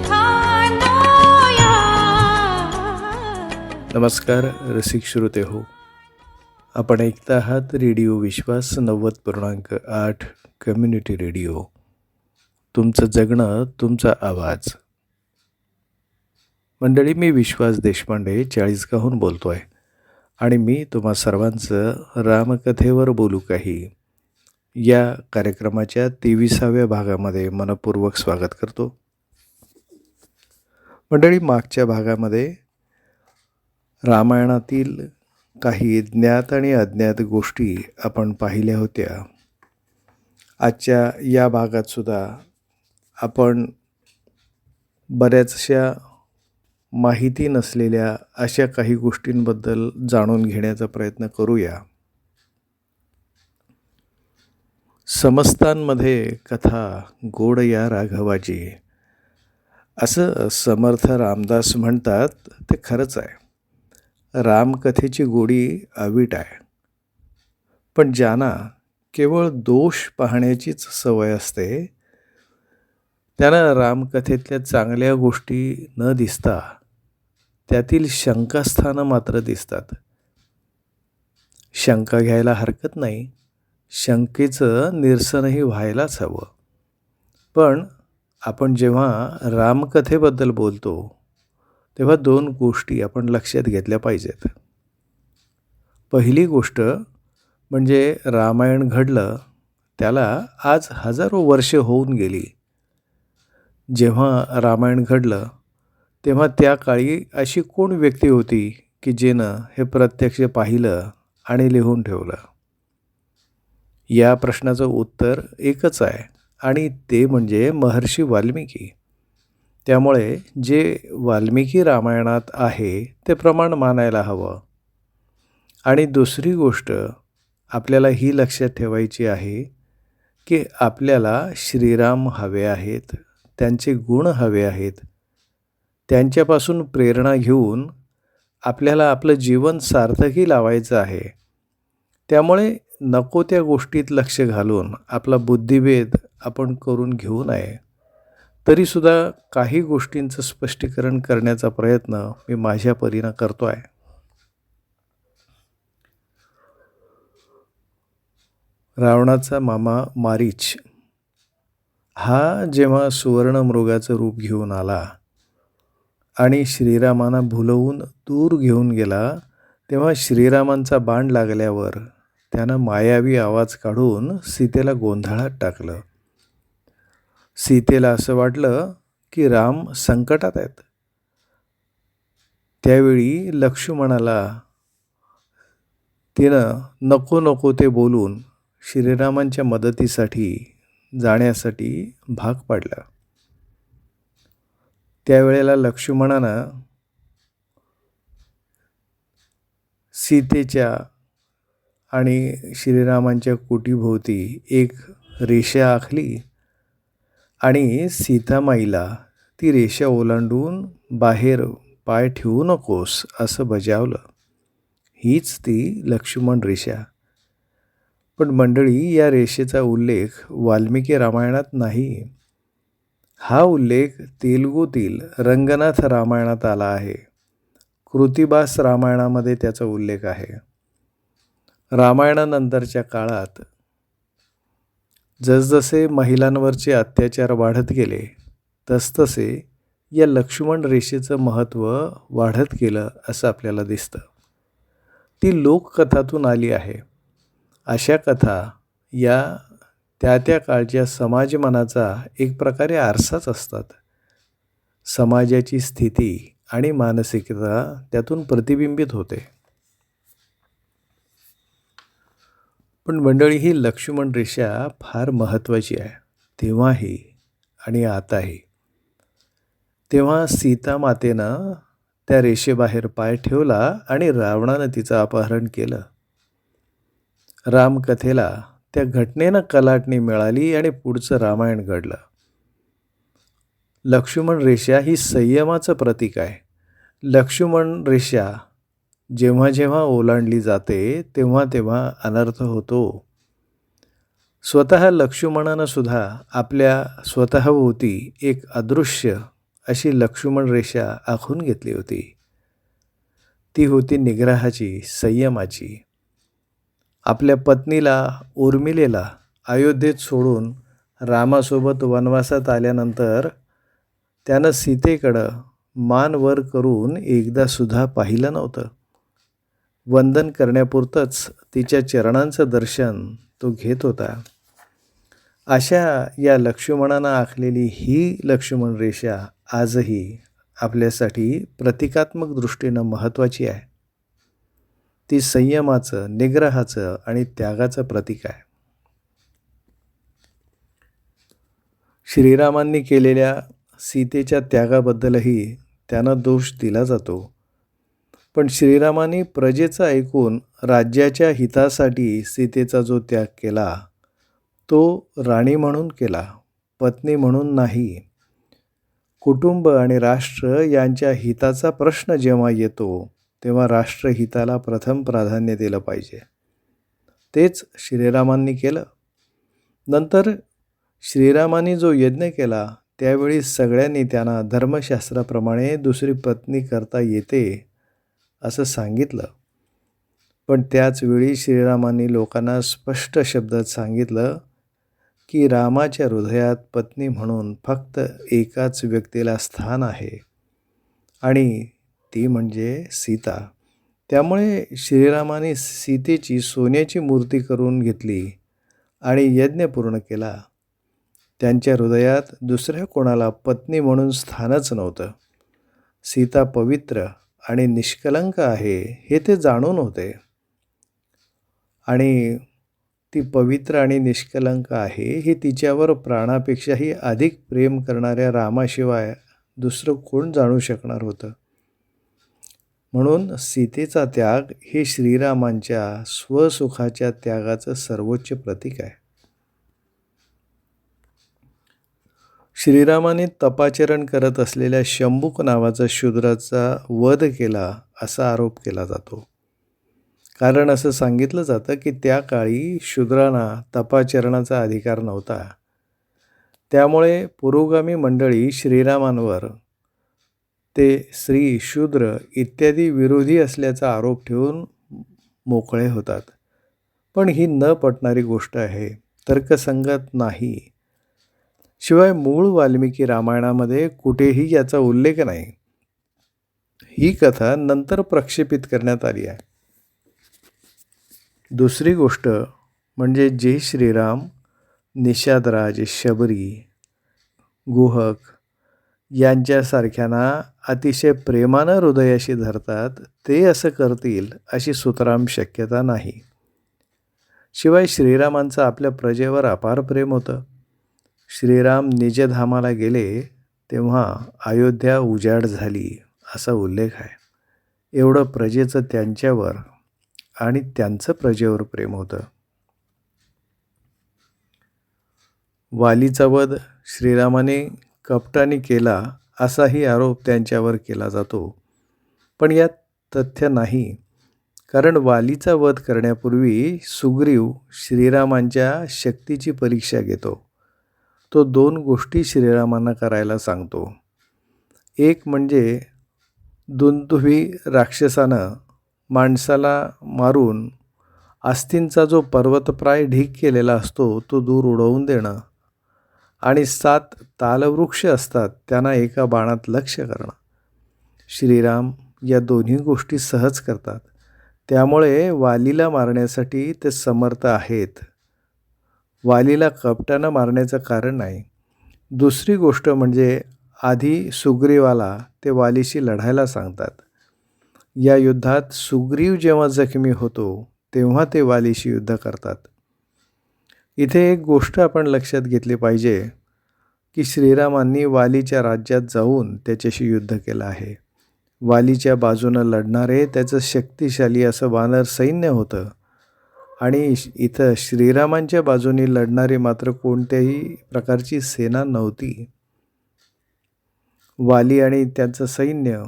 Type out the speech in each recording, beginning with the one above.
भांडूया. नमस्कार रसिक श्रोते हो, आपण ऐकता आहात रेडिओ विश्वास 90.8 कम्युनिटी रेडिओ. तुमचं जगणं तुमचा आवाज. मंडळी, मी विश्वास देशपांडे चाळीसगावहून बोलतो आहे आणि मी तुम्हा सर्वांचं रामकथेवर बोलू काही या कार्यक्रमाच्या 23व्या भागामध्ये मनपूर्वक स्वागत करतो. मंडळी, मागच्या भागामध्ये रामायणातील काही ज्ञात आणि अज्ञात गोष्टी आपण पाहिल्या होत्या. आजच्या या भागातसुद्धा आपण बऱ्याचशा माहिती नसलेल्या अशा काही गोष्टींबद्दल जाणून घेण्याचा प्रयत्न करूया. समस्तांमध्ये कथा गोड या राघवाची, असं समर्थ रामदास म्हणतात. ते खरंच आहे. रामकथेची गोडी अवीट आहे. पण ज्यांना केवळ दोष पाहण्याचीच सवय असते त्यांना रामकथेतल्या चांगल्या गोष्टी न दिसता त्यातील शंकास्थानं मात्र दिसतात. शंका घ्यायला हरकत नाही, शंकेचं निरसनही व्हायलाच हवं. पण आपण जेव्हा रामकथेबद्दल बोलतो तेव्हा 2 गोष्टी आपण लक्षात घेतल्या पाहिजेत. पहिली गोष्ट म्हणजे रामायण घडलं त्याला आज हजारो वर्षे होऊन गेली. जेव्हा रामायण घडलं तेव्हा त्या काळी अशी कोण व्यक्ती होती की जिनं हे प्रत्यक्ष पाहिलं आणि लिहून ठेवलं? या प्रश्नाचं उत्तर एकच आहे आणि ते म्हणजे महर्षी वाल्मिकी. त्यामुळे जे वाल्मिकी रामायणात आहे ते प्रमाण मानायला हवं. आणि दुसरी गोष्ट आपल्याला ही लक्षात ठेवायची आहे की आपल्याला श्रीराम हवे आहेत, त्यांचे गुण हवे आहेत. त्यांच्यापासून प्रेरणा घेऊन आपल्याला आपलं जीवन सार्थकी लावायचं आहे. त्यामुळे नको त्या गोष्टीत लक्ष घालून आपला बुद्धिभेद आपण करून घेऊ नये. तरीसुद्धा काही गोष्टींचं स्पष्टीकरण करण्याचा प्रयत्न मी माझ्या परीनं करतो आहे. रावणाचा मामा मारीच हा जेव्हा सुवर्णमृगाचं रूप घेऊन आला आणि श्रीरामांना भुलवून दूर घेऊन गेला तेव्हा श्रीरामांचा बाण लागल्यावर त्यानं मायावी आवाज काढून सीतेला गोंधळात टाकलं. सीतेला असं वाटलं की राम संकटात आहेत. त्यावेळी लक्ष्मणाला तिनं नको नको ते बोलून श्रीरामांच्या मदतीसाठी जाण्यासाठी भाग पाडला. त्यावेळेला लक्ष्मणानं सीतेच्या आणि श्रीरामांच्या कुटीभोवती एक रेषा आखली आणि सीतामाईला ती रेषा ओलांडून बाहेर पाय ठेवू नकोस असं बजावलं. हीच ती लक्ष्मण रेषा. पण मंडळी, या रेषेचा उल्लेख वाल्मिकी रामायणात नाही. हा उल्लेख तेलुगूतील रंगनाथ रामायणात आला आहे. कृतिबास रामायणामध्ये त्याचा उल्लेख आहे. रामायणानंतरच्या काळात जसजसे महिलांवरचे अत्याचार वाढत गेले तसतसे या लक्ष्मण रेषेचं महत्त्व वाढत गेलं असं आपल्याला दिसतं. ती लोककथातून आली आहे. अशा कथा या त्या काळच्या समाजमनाचा एक प्रकारे आरसाच असतात. समाजाची स्थिती आणि मानसिकता त्यातून प्रतिबिंबित होते. पण मंडळी, ही लक्ष्मण रेषा फार महत्त्वाची आहे, तेव्हाही आणि आताही. तेव्हा सीता मातेनं त्या रेषेबाहेर पाय ठेवला आणि रावणानं तिचं अपहरण केलं. रामकथेला त्या घटनेनं कलाटणी मिळाली आणि पुढचं रामायण घडलं. लक्ष्मण रेषा ही संयमाचं प्रतीक आहे. लक्ष्मण रेषा जेव्हा जेव्हा ओलांडली जाते तेव्हा तेव्हा अनर्थ होतो. स्वतः लक्ष्मणानं सुद्धा आपल्या स्वतःभोवती एक अदृश्य अशी लक्ष्मण रेषा आखून घेतली होती. ती होती निग्रहाची, संयमाची. आपल्या पत्नीला उर्मिलेला अयोध्येत सोडून रामासोबत वनवासात आल्यानंतर त्यानं सीतेकडं मान वर करून एकदा सुद्धा पाहिलं नव्हतं. वंदन करण्यापुरतंच तिच्या चरणांचं दर्शन तो घेत होता. अशा या लक्ष्मणानं आखलेली ही लक्ष्मण रेषा आजही आपल्यासाठी प्रतिकात्मक दृष्टीनं महत्त्वाची आहे. ती संयमाचं, निग्रहाचं आणि त्यागाचं प्रतीक आहे. श्रीरामांनी केलेल्या सीतेच्या त्यागाबद्दलही त्यांना दोष दिला जातो. पण श्रीरामांनी प्रजेचं ऐकून राज्याच्या हितासाठी सीतेचा जो त्याग केला तो राणी म्हणून केला, पत्नी म्हणून नाही. कुटुंब आणि राष्ट्र यांच्या हिताचा प्रश्न जेव्हा येतो तेव्हा राष्ट्रहिताला प्रथम प्राधान्य दिलं पाहिजे. तेच श्रीरामांनी केलं. नंतर श्रीरामांनी जो यज्ञ केला त्यावेळी सगळ्यांनी त्यांना धर्मशास्त्राप्रमाणे दुसरी पत्नी करता येते असं सांगितलं. पण त्याचवेळी श्रीरामांनी लोकांना स्पष्ट शब्दात सांगितलं की रामाच्या हृदयात पत्नी म्हणून फक्त एकाच व्यक्तीला स्थान आहे आणि ती म्हणजे सीता. त्यामुळे श्रीरामाने सीतेची सोन्याची मूर्ती करून घेतली आणि यज्ञ पूर्ण केला. त्यांच्या हृदयात दुसऱ्या कोणाला पत्नी म्हणून स्थानच नव्हतं. सीता पवित्र आणि निष्कलंक आहे हे ते जाणून होते आणि ती पवित्र आणि निष्कलंक आहे हे तिच्यावर प्राणापेक्षाही अधिक प्रेम करणाऱ्या रामाशिवाय दुसरं कोण जाणू शकणार होतं. म्हणून सीतेचा त्याग हे श्रीरामांच्या स्वसुखाच्या त्यागाचं सर्वोच्च प्रतीक आहे. श्रीरामाने तपाचरण करत असलेल्या शंभुक नावाचा शूद्राचा वध केला असा आरोप केला जातो. कारण असं सांगितलं जातं की त्या काळी शूद्रांना तपाचरणाचा अधिकार नव्हता. त्यामुळे पुरोगामी मंडळी श्रीरामांवर ते स्त्री, शूद्र इत्यादी विरोधी असल्याचा आरोप ठेवून मोकळे होतात. पण ही न पटणारी गोष्ट आहे, तर्कसंगत नाही. शिवाय मूळ वाल्मिकी रामायणामध्ये कुठेही याचा उल्लेख नाही. ही कथा नंतर प्रक्षेपित करण्यात आली आहे. दुसरी गोष्ट म्हणजे जे श्रीराम निषादराज, शबरी, गुहक यांच्यासारख्यांना अतिशय प्रेमानं हृदयाशी धरतात ते असं करतील अशी सुतराम शक्यता नाही. शिवाय श्रीरामांचं आपल्या प्रजेवर अपार प्रेम होतं. श्रीराम निजधामाला गेले तेव्हा अयोध्या उजाड झाली असा उल्लेख आहे. एवढं प्रजेचं त्यांच्यावर आणि त्यांचं प्रजेवर प्रेम होतं. वालीचा वध श्रीरामाने कपटाने केला असाही आरोप त्यांच्यावर केला जातो. पण यात तथ्य नाही. कारण वालीचा वध करण्यापूर्वी सुग्रीव श्रीरामांच्या शक्तीची परीक्षा घेतो. तो 2 गोष्टी श्रीरामांना करायला सांगतो. एक म्हणजे दुंदुभी राक्षसानं माणसाला मारून अस्थींचा जो पर्वतप्राय ढीग केलेला असतो तो दूर उडवून देणं आणि 7 तालवृक्ष असतात त्यांना एका बाणात लक्ष्य करणं. श्रीराम या दोन्ही गोष्टी सहज करतात. त्यामुळे वालीला मारण्यासाठी ते समर्थ आहेत. वालीला कपटानं मारण्याचं कारण नाही. दुसरी गोष्ट म्हणजे आधी सुग्रीवाला ते वालीशी लढायला सांगतात. या युद्धात सुग्रीव जेव्हा जखमी होतो तेव्हा ते वालीशी युद्ध करतात. इथे एक गोष्ट आपण लक्षात घेतली पाहिजे की श्रीरामांनी वालीच्या राज्यात जाऊन त्याच्याशी युद्ध केलं आहे. वालीच्या बाजूनं लढणारे त्याचं शक्तिशाली असं वानर सैन्य होतं आणि इथं श्रीरामांच्या बाजूने लढणारी मात्र कोणत्याही प्रकारची सेना नव्हती. वाली आणि त्यांचं सैन्य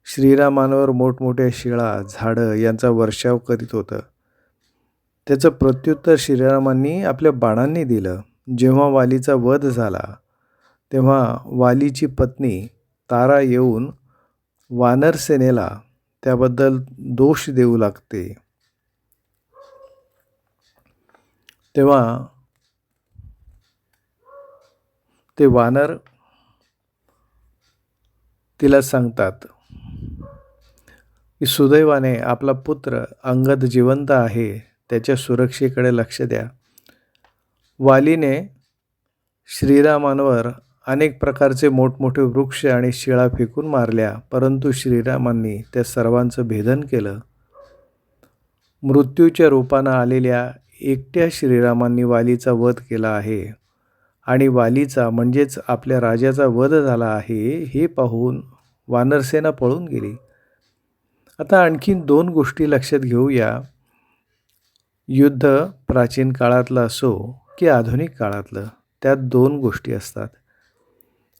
श्रीरामांवर मोठमोठ्या शिळा, झाडं यांचा वर्षाव करीत होतं. त्याचं प्रत्युत्तर श्रीरामांनी आपल्या बाणांनी दिलं. जेव्हा वालीचा वध झाला तेव्हा वालीची पत्नी तारा येऊन वानर सेनेला त्याबद्दल दोष देऊ लागते, तेव्हा ते वानर तिला सांगतात की सुदैवाने आपला पुत्र अंगद जिवंत आहे, त्याच्या सुरक्षेकडे लक्ष द्या. वालीने श्रीरामांवर अनेक प्रकारचे मोठमोठे वृक्ष आणि शिळा फेकून मारल्या, परंतु श्रीरामांनी त्या सर्वांचं भेदन केलं. मृत्यूच्या रूपानं आलेल्या एकट्या श्रीरामांनी वालीचा वध केला आहे आणि वालीचा म्हणजेच आपल्या राजाचा वध झाला आहे हे पाहून वानरसेना पळून गेली. आता आणखीन 2 गोष्टी लक्षात घेऊया. युद्ध प्राचीन काळातलं असो की आधुनिक काळातलं, त्यात 2 गोष्टी असतात.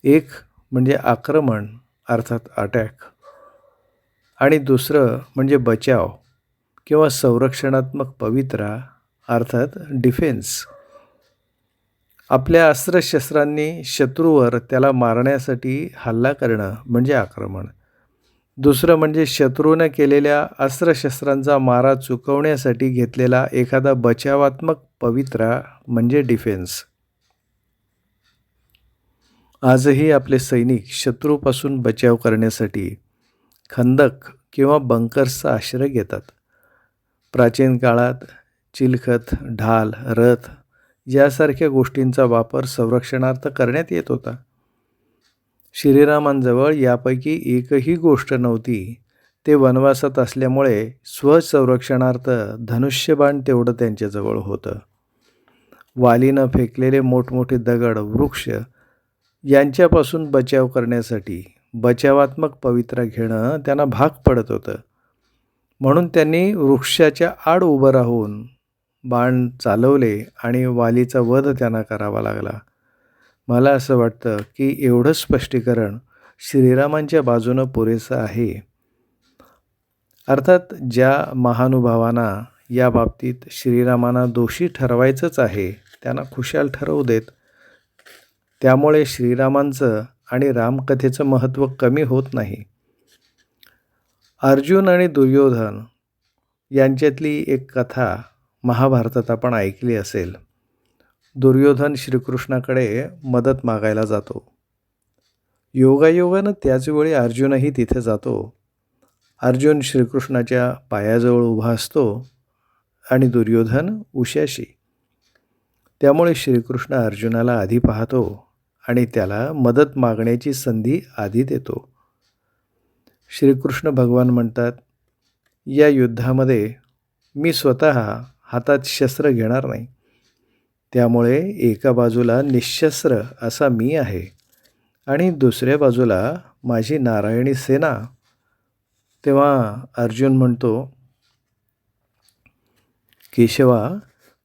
एक म्हणजे आक्रमण अर्थात अटॅक, आणि दुसरं म्हणजे बचाव किंवा संरक्षणात्मक पवित्रा अर्थात डिफेन्स. आपल्या अस्त्रशस्त्रांनी शत्रूवर त्याला मारण्यासाठी हल्ला करणं म्हणजे आक्रमण. दुसरं म्हणजे शत्रूने केलेल्या अस्त्रशस्त्रांचा मारा चुकवण्यासाठी घेतलेला एखादा बचावात्मक पवित्रा म्हणजे डिफेन्स. आजही आपले सैनिक शत्रूपासून बचाव करण्यासाठी खंदक किंवा बंकर्सचा आश्रय घेतात. प्राचीन काळात चिलखत, ढाल, रथ यासारख्या गोष्टींचा वापर संरक्षणार्थ करण्यात येत होता. श्रीरामांजवळ यापैकी एकही गोष्ट नव्हती. ते वनवासात असल्यामुळे स्वसंरक्षणार्थ धनुष्यबाण तेवढं त्यांच्याजवळ होतं. वालीनं फेकलेले मोठमोठे दगड, वृक्ष यांच्यापासून बचाव करण्यासाठी बचावात्मक पवित्रा घेणं त्यांना भाग पडत होतं. म्हणून त्यांनी वृक्षाच्या आड उभं राहून बाण चालवले आणि वालीचा वध त्यांना करावा लागला. मला असं वाटतं की एवढं स्पष्टीकरण श्रीरामांच्या बाजूनं पुरेसं आहे. अर्थात ज्या महानुभावांना या बाबतीत श्रीरामांना दोषी ठरवायचंच आहे त्यांना खुशाल ठरवू देत. त्यामुळे श्रीरामांचं आणि रामकथेचं महत्त्व कमी होत नाही. अर्जुन आणि दुर्योधन यांच्यातली एक कथा महाभारतात आपण ऐकली असेल. दुर्योधन श्रीकृष्णाकडे मदत मागायला जातो. योगायोगानं त्याचवेळी अर्जुनही तिथे जातो. अर्जुन श्रीकृष्णाच्या पायाजवळ उभा असतो आणि दुर्योधन उशाशी. त्यामुळे श्रीकृष्ण अर्जुनाला आधी पाहतो आणि त्याला मदत मागण्याची संधी आधी देतो. श्रीकृष्ण भगवान म्हणतात, या युद्धामध्ये मी स्वतः हातात शस्त्र घेणार नाही. त्यामुळे एका बाजूला निशस्त्र असा मी आहे आणि दुसऱ्या बाजूला माझी नारायणी सेना. तेव्हा अर्जुन म्हणतो, केशवा,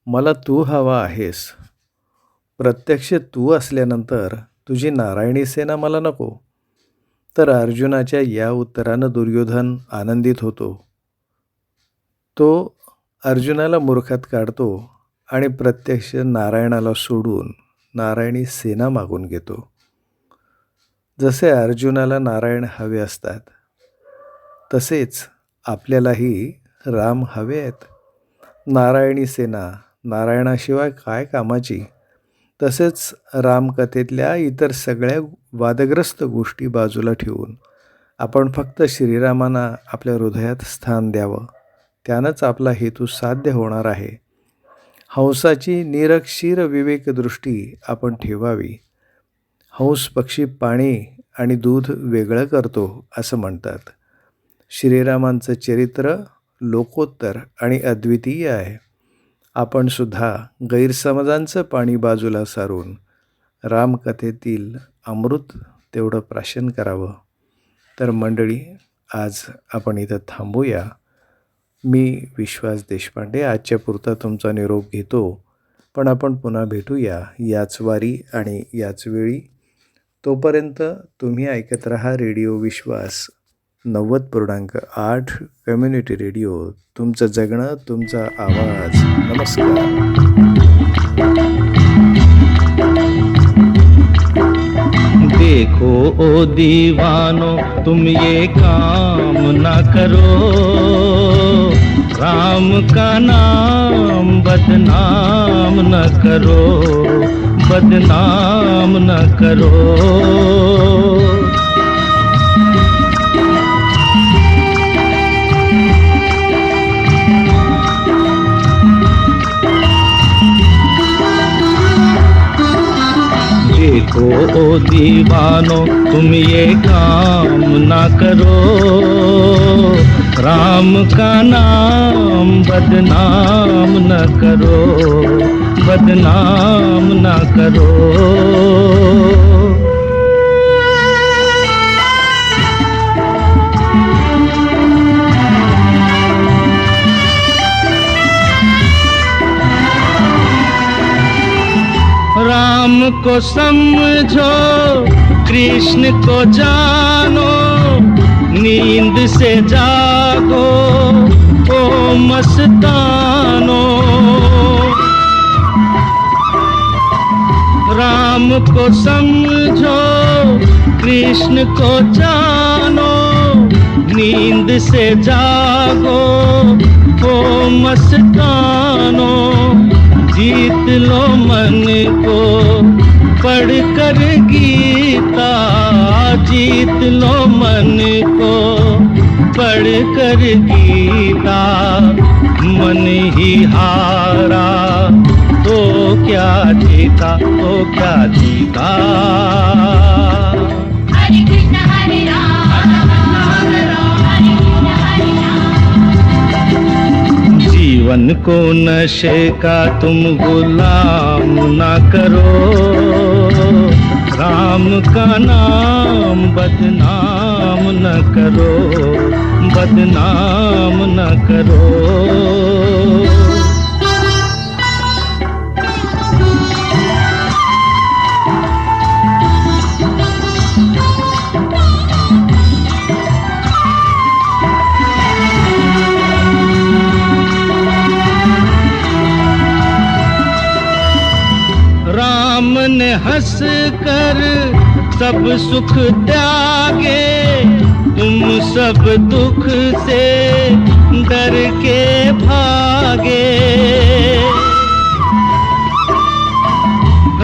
मला तू हवा आहेस. प्रत्यक्ष तू असल्यानंतर तुझी नारायणी सेना मला नको. तर अर्जुनाच्या या उत्तरानं दुर्योधन आनंदित होतो. तो अर्जुनाला मूर्खात काढतो आणि प्रत्यक्ष नारायणाला सोडून नारायणी सेना मागून घेतो. जसे अर्जुनाला नारायण हवे असतात तसेच आपल्यालाही राम हवे आहेत. नारायणी सेना नारायणाशिवाय काय कामाची. तसेच रामकथेतल्या इतर सगळ्या वादग्रस्त गोष्टी बाजूला ठेवून आपण फक्त श्रीरामांना आपल्या हृदयात स्थान द्यावं. त्यानंच आपला हेतू साध्य होणार आहे. हंसाची निरक्षीर विवेकदृष्टी आपण ठेवावी. हंस पक्षी पाणी आणि दूध वेगळं करतो असं म्हणतात. श्रीरामांचं चरित्र लोकोत्तर आणि अद्वितीय आहे. आपण सुद्धा गैरसमजांचं पाणी बाजूला सारून रामकथेतील अमृत तेवढं प्राशन करावं. तर मंडळी, आज आपण इथं थांबूया. मी विश्वास देशपांडे आजच्या पुरता तुमचा निरोप घेतो. पण आपण पुन्हा भेटूया याच वारी आणि याच वेळी. तोपर्यंत तुम्ही ऐकत रहा रेडिओ विश्वास 90.8 कम्युनिटी रेडिओ. तुमचं जगणं, तुमचा आवाज. नमस्कार. देखो ओ दीवानो तुम ये काम ना करो, राम का नाम बदनाम न करो, बदनाम न करो। देखो ओ दीवानो तुम ये काम ना करो, राम का नाम बदनाम न करो, बदनाम न करो। राम को समझो कृष्ण को जानो, नींद से जागो ओ मस्तानो। राम को समझो कृष्ण को जानो, नींद से जागो ओ मस्तानो। जीत लो मन को पढ़ कर गीता, जीत लो मन को पढ़ कर गीता। मन ही हारा तो क्या जीता, तो क्या जीता। हरे कृष्ण हरे राम, हरे कृष्ण हरे राम। जीवन को नशे का तुम गुलाम ना करो, राम का नाम बदनाम न करो, बदनाम न करो। राम ने हंस कर सब सुख त्यागे, तुम सब दुख से डर के भागे।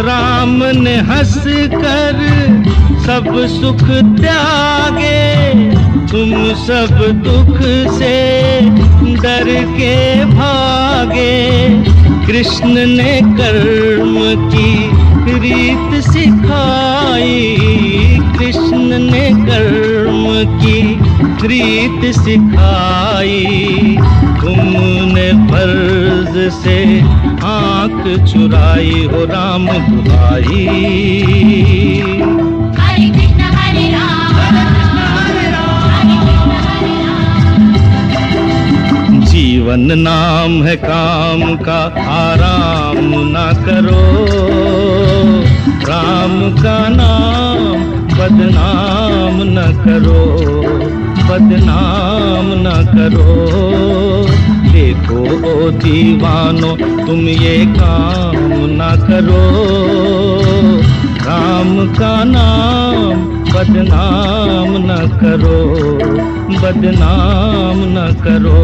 राम ने हंस कर सब सुख त्यागे, तुम सब दुख से डर के भागे। कृष्ण ने कर्म की रीत सिखाई, कृष्ण ने कर्म की रीत सिखाई। तुमने फर्ज से आंख चुराई हो राम दुहाई। हरे कृष्ण हरे राम, हरे कृष्ण हरे राम। जीवन नाम है काम का, आराम ना करो, राम का नाम बदनाम न करो, बदनाम न करो। देखो ओ दीवानो तुम ये काम ना करो, राम का नाम बदनाम न करो, बदनाम न करो।